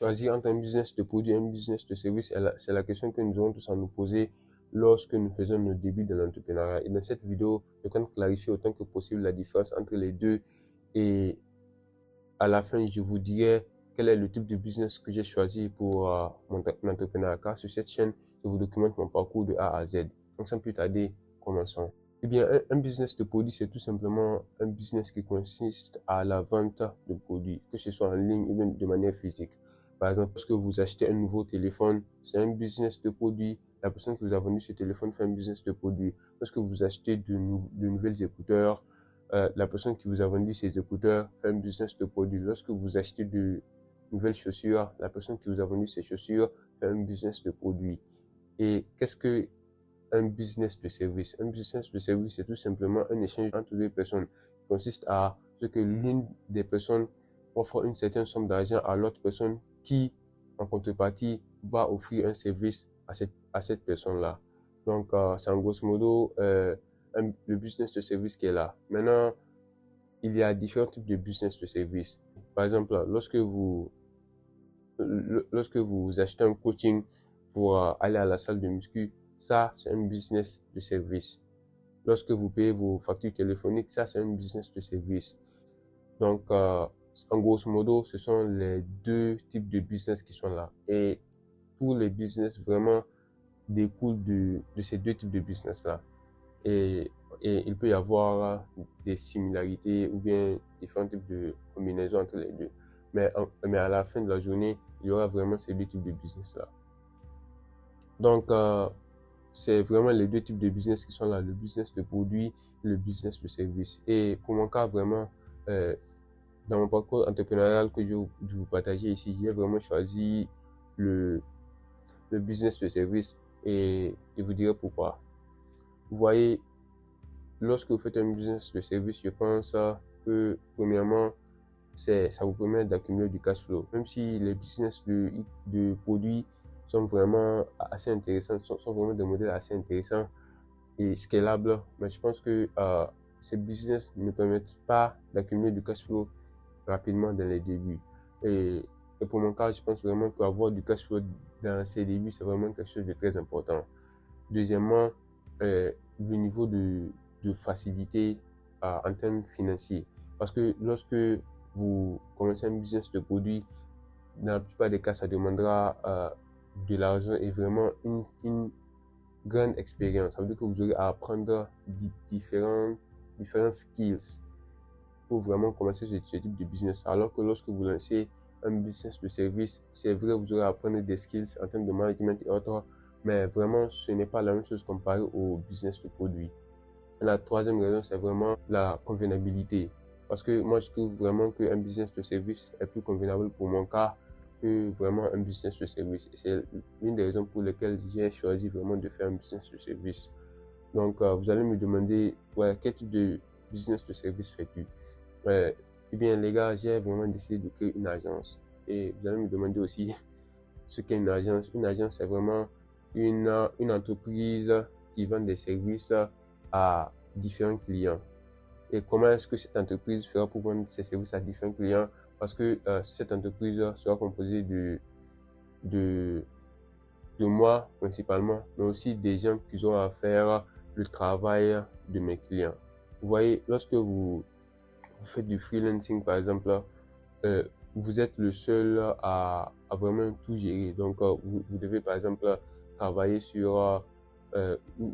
Choisir entre un business de produit et un business de service, c'est la question que nous aurons tous à nous poser lorsque nous faisons nos débuts de l'entrepreneuriat. Et dans cette vidéo, je compte clarifier autant que possible la différence entre les deux et à la fin, je vous dirai quel est le type de business que j'ai choisi pour mon entrepreneuriat. Car sur cette chaîne, je vous documente mon parcours de A à Z. Donc sans plus tarder, commençons. Eh bien, un business de produit, c'est tout simplement un business qui consiste à la vente de produits, que ce soit en ligne ou bien de manière physique. Par exemple, lorsque vous achetez un nouveau téléphone, c'est un business de produit. La personne qui vous a vendu ce téléphone fait un business de produit. Lorsque vous achetez de nouvelles écouteurs, la personne qui vous a vendu ces écouteurs fait un business de produit. Lorsque vous achetez de nouvelles chaussures, la personne qui vous a vendu ces chaussures fait un business de produit. Et qu'est-ce que un business de service? Un business de service, c'est tout simplement un échange entre deux personnes qui consiste à ce que l'une des personnes offre une certaine somme d'argent à l'autre personne qui, en contrepartie, va offrir un service à cette personne-là. Donc, c'est en grosso modo le business de service qui est là. Maintenant, il y a différents types de business de service. Par exemple, lorsque vous achetez un coaching pour aller à la salle de muscu, ça, c'est un business de service. Lorsque vous payez vos factures téléphoniques, ça, c'est un business de service. Donc, en grosso modo, ce sont les deux types de business qui sont là. Et tous les business vraiment découlent de ces deux types de business-là. Et, et il peut y avoir des similarités ou bien différents types de combinaisons entre les deux. Mais à la fin de la journée, il y aura vraiment ces deux types de business-là. Donc, c'est vraiment les deux types de business qui sont là, le business de produit et le business de service. Et pour mon cas, vraiment, dans mon parcours entrepreneurial que je vais vous partager ici, j'ai vraiment choisi le, le business de service et je vous dirai pourquoi. Vous voyez, lorsque vous faites un business de service, je pense que premièrement, ça vous permet d'accumuler du cash flow. Même si les business de produits sont vraiment assez intéressants, sont vraiment des modèles assez intéressants et scalables, mais je pense que ces business ne permettent pas d'accumuler du cash flow rapidement dans les débuts. Et, et pour mon cas, je pense vraiment qu'avoir du cash flow dans ces débuts, c'est vraiment quelque chose de très important. Deuxièmement, le niveau de facilité en termes financiers. Parce que lorsque vous commencez un business de produit, dans la plupart des cas, ça demandera de l'argent et vraiment une grande expérience. Ça veut dire que vous aurez à apprendre différents skills pour vraiment commencer ce type de business. Alors que lorsque vous lancez un business de service, c'est vrai, vous aurez à apprendre des skills en termes de management et autres, mais vraiment, ce n'est pas la même chose comparé au business de produit. La troisième raison, c'est vraiment la convenabilité. Parce que moi, je trouve vraiment qu'un business de service est plus convenable pour mon cas que vraiment un business de service. Et c'est l'une des raisons pour lesquelles j'ai choisi vraiment de faire un business de service. Donc, vous allez me demander, ouais, quel type de business de service fais-tu? Eh bien, les gars, j'ai vraiment décidé de créer une agence. Et vous allez me demander aussi ce qu'est une agence. Une agence, c'est vraiment une entreprise qui vend des services à différents clients. Et comment est-ce que cette entreprise fera pour vendre ses services à différents clients? Parce que cette entreprise sera composée de, de moi principalement, mais aussi des gens qui ont à faire le travail de mes clients. Vous voyez, lorsque vous faites du freelancing par exemple, vous êtes le seul à vraiment tout gérer. Donc, vous devez par exemple travailler sur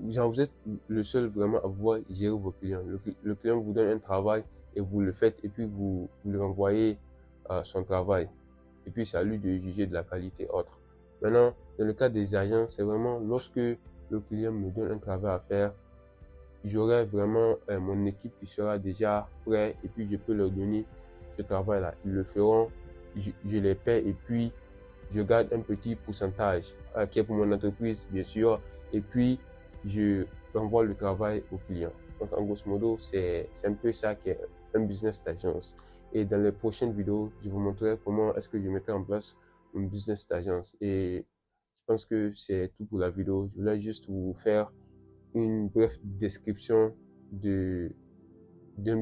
genre vous êtes le seul vraiment à pouvoir gérer vos clients. Le client vous donne un travail et vous le faites et puis vous lui renvoyez son travail. Et puis c'est à lui de juger de la qualité autre. Maintenant, dans le cas des agents, c'est vraiment lorsque le client me donne un travail à faire, j'aurai vraiment mon équipe qui sera déjà prêt et puis je peux leur donner ce travail-là. Ils le feront, je les paie et puis je garde un petit pourcentage qui est pour mon entreprise, bien sûr, et puis je renvoie le travail au client. Donc, en grosso modo, c'est un peu ça qui est un business d'agence. Et dans les prochaines vidéos, je vous montrerai comment est-ce que je mettrai en place un business d'agence. Et je pense que c'est tout pour la vidéo. Je voulais juste vous faire une brève description d'un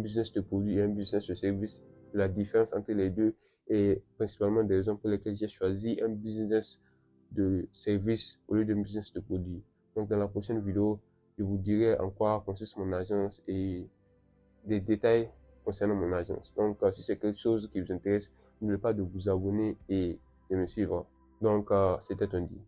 business de produit et un business de service, la différence entre les deux et principalement des raisons pour lesquelles j'ai choisi un business de service au lieu de business de produit. Donc dans la prochaine vidéo, je vous dirai en quoi consiste mon agence et des détails concernant mon agence. Donc si c'est quelque chose qui vous intéresse, n'oubliez pas de vous abonner et de me suivre. Donc c'était un dit.